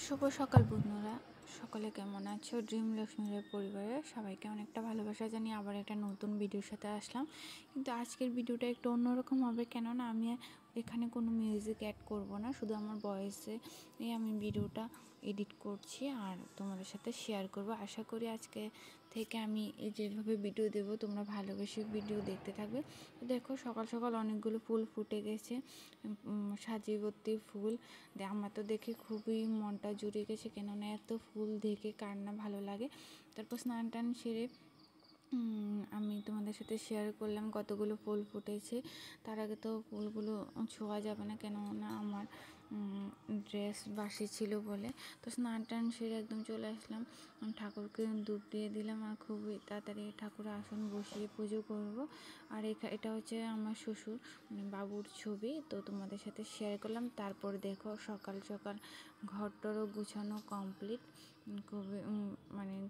শুভ সকাল বন্ধুরা, সকলে কেমন আছো? ড্রিম লক্ষ্মীর পরিবারের সবাইকে অনেকটা ভালোবাসা জানিয়ে আবার একটা নতুন ভিডিওর সাথে আসলাম। কিন্তু আজকের ভিডিওটা একটু অন্যরকম হবে, কেননা আমি এখানে কোনো মিউজিক অ্যাড করব না, শুধু আমার ভয়েসে আমি ভিডিওটা এডিট করছি আর তোমাদের সাথে শেয়ার করব। আশা করি আজকে থেকে আমি যেভাবে ভিডিও দেব তোমরা ভালোবেসে ভিডিও দেখতে থাকবে। তো দেখো, সকাল সকাল অনেকগুলো ফুল ফুটে গেছে, সাজিয়ে ভর্তি ফুল। আমার তো দেখে খুবই মনটা জুড়ে গেছে, কেননা এত ফুল দেখে কার না ভালো লাগে। তারপর স্নান টান সেরে আমি তোমাদের সাথে শেয়ার করলাম কতগুলো ফুল ফুটেছে। তার আগে তো ফুলগুলো ছোঁয়া যাবে না, কেননা আমার ড্রেস বাসি ছিল বলে। তো স্নান টান সেরে একদম চলে আসলাম, ঠাকুরকে ধূপ দিয়ে দিলাম আর খুবই তাড়াতাড়ি ঠাকুরের আসন বসিয়ে পুজো করব। আর এটা হচ্ছে আমার শ্বশুর বাবুর ছবি, তো তোমাদের সাথে শেয়ার করলাম। তারপর দেখো, সকাল সকাল ঘরটারও গুছানো কমপ্লিট। খুবই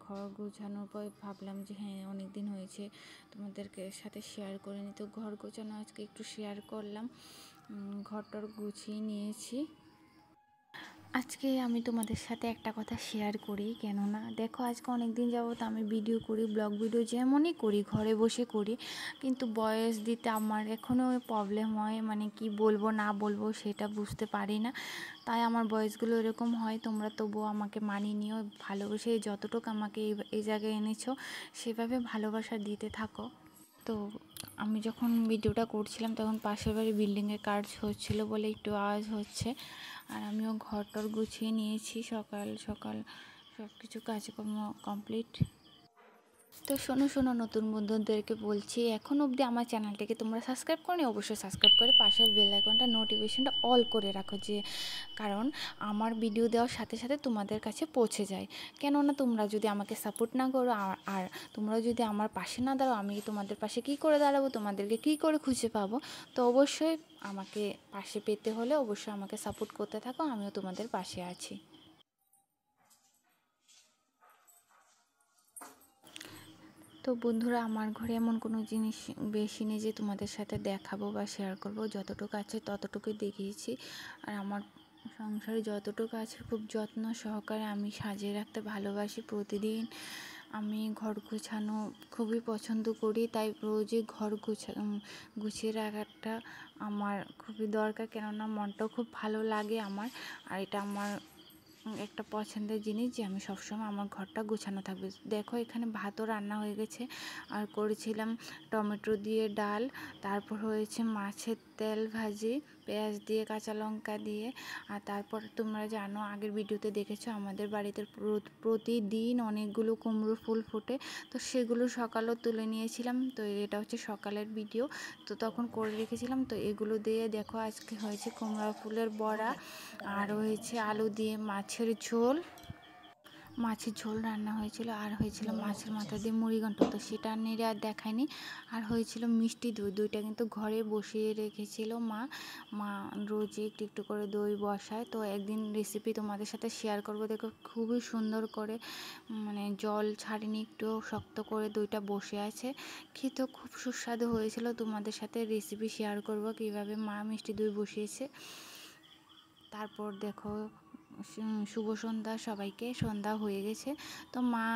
ঘর গোছানোর পর ভাবলাম যে হ্যাঁ, অনেক দিন হয়েছে তোমাদেরকে সাথে শেয়ার করিনি, তো ঘর গোছানো আজকে একটু শেয়ার করলাম। ঘরটার গুছিয়ে নিয়েছি। আজকে আমি তোমাদের সাথে একটা কথা শেয়ার করি, কেননা দেখো, আজকে অনেক দিন যাবত আমি ভিডিও করি, ব্লগ ভিডিও যেমনই করি ঘরে বসে করি, কিন্তু ভয়েস দিতে আমার এখনও প্রবলেম হয়, কি বলবো না বলবো সেটা বুঝতে পারি না। তাই আমার ভয়েসগুলো এরকম হয়। তোমরা তবুও আমাকে মানিয়ে নিও, ভালোবেসে যতটুকু আমাকে এই জায়গায় এনেছো সেভাবে ভালোবাসা দিতে থাকো। তো আমি যখন ভিডিওটা করছিলাম তখন পাশের বাড়ি বিল্ডিংয়ের কাজ হচ্ছিল বলে একটু আওয়াজ হচ্ছে। আর আমিও ঘরটর গুছিয়ে নিয়েছি, সকাল সকাল সব কিছু কাজকর্ম কমপ্লিট। তো শোনো নতুন বন্ধুদেরকে বলছি, এখন অবধি আমার চ্যানেলটাকে তোমরা সাবস্ক্রাইব করনি, অবশ্যই সাবস্ক্রাইব করে পাশের বেল আইকনটা নোটিফিকেশনটা অল করে রাখো, যে কারণ আমার ভিডিও দেওয়ার সাথে সাথে তোমাদের কাছে পৌঁছে যায়। কেননা তোমরা যদি আমাকে সাপোর্ট না করো আর তোমরা যদি আমার পাশে না দাঁড়াও, আমি তোমাদের পাশে কী করে দাঁড়াবো, তোমাদেরকে কী করে খুঁজে পাবো? তো অবশ্যই আমাকে পাশে পেতে হলে অবশ্যই আমাকে সাপোর্ট করতে থাকো, আমিও তোমাদের পাশে আছি। তো বন্ধুরা, আমার ঘরে এমন কোনো জিনিস বেশি নেই যে তোমাদের সাথে দেখাবো বা শেয়ার করব, যতটুকু আছে ততটুকুই দেখিয়েছি। আর আমার সংসারে যতটুকু আছে খুব যত্ন সহকারে আমি সাজিয়ে রাখতে ভালোবাসি। প্রতিদিন আমি ঘর গুছানো খুবই পছন্দ করি, তাই রোজই ঘর গুছিয়ে রাখাটা আমার খুবই দরকার, কেননা মনটাও খুব ভালো লাগে আমার। আর এটা আমার একটা পছন্দের জিনিস যে আমি সবসময় আমার ঘরটা গোছানো থাকবে। দেখো, এখানে ভাতও রান্না হয়ে গেছে, আর করেছিলাম টমেটো দিয়ে ডাল, তারপর হয়েছে মাছের তেল ভাজি পেঁয়াজ দিয়ে কাঁচা লঙ্কা দিয়ে। আর তারপর তোমরা জানো, আগের ভিডিওতে দেখেছো আমাদের বাড়িতে প্রতিদিন অনেকগুলো কুমড়ো ফুল ফোটে, তো সেগুলো সকালেও তুলে নিয়েছিলাম। তো এটা হচ্ছে সকালের ভিডিও, তো তখন করে রেখেছিলাম। তো এগুলো দিয়ে দেখো, আজকে হয়েছে কুমড়া ফুলের বড়া, আর হয়েছে আলু দিয়ে মাছের ঝোল রান্না হয়েছিল, আর হয়েছিল মাছের মাথা দিয়ে মুড়িঘণ্ট, তো সেটা নেড়ে আর দেখায়নি। আর হয়েছিল মিষ্টি দইটা কিন্তু ঘরে বসিয়ে রেখেছিল মা রোজই একটু একটু করে দই বসায়। তো একদিন রেসিপি তোমাদের সাথে শেয়ার করব। দেখো, খুবই সুন্দর করে জল ছাড়িনি, একটু শক্ত করে দইটা বসে আছে, খেতেও খুব সুস্বাদু হয়েছিল। তোমাদের সাথে রেসিপি শেয়ার করব কীভাবে মা মিষ্টি দই বসিয়েছে। তারপর দেখো, শুভ সন্ধ্যা সবাইকে। সন্ধ্যা হয়ে গেছে, তো মা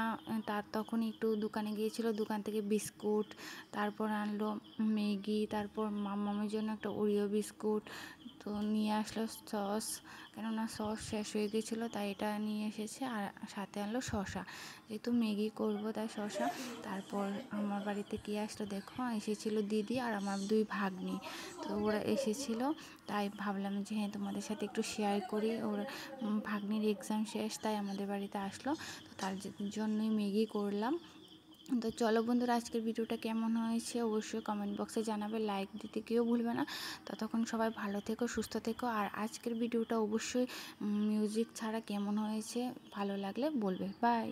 তখন একটু দোকানে গিয়েছিল, দোকান থেকে বিস্কুট, তারপর আনলো ম্যাগি, তারপর মামামের জন্য একটা ওরিও বিস্কুট, তো নিয়ে আসলো সস, কেননা সস শেষ হয়ে গেছিলো তাই এটা নিয়ে এসেছে। আর সাথে আনলো শসা, যেহেতু ম্যাগি করবো তাই শসা। তারপর আমার বাড়িতে কে আসলো দেখো, এসেছিলো দিদি আর আমার 2 ভাগ্নি, তো ওরা এসেছিলো, তাই ভাবলাম যে হ্যাঁ, তোমাদের সাথে একটু শেয়ার করি। ওর ভাগ্নির এক্সাম শেষ, তাই আমাদের বাড়িতে আসলো, তো তার জন্যই ম্যাগি করলাম। তো চলো বন্ধুরা, আজকের ভিডিওটা কেমন হয়েছে অবশ্যই কমেন্ট বক্সে জানাবে, লাইক দিতে কেউ ভুলবে না। ততক্ষণ সবাই ভালো থেকো, সুস্থ থেকো। আর আজকের ভিডিওটা অবশ্যই মিউজিক ছাড়া কেমন হয়েছে ভালো লাগলে বলবে। বাই।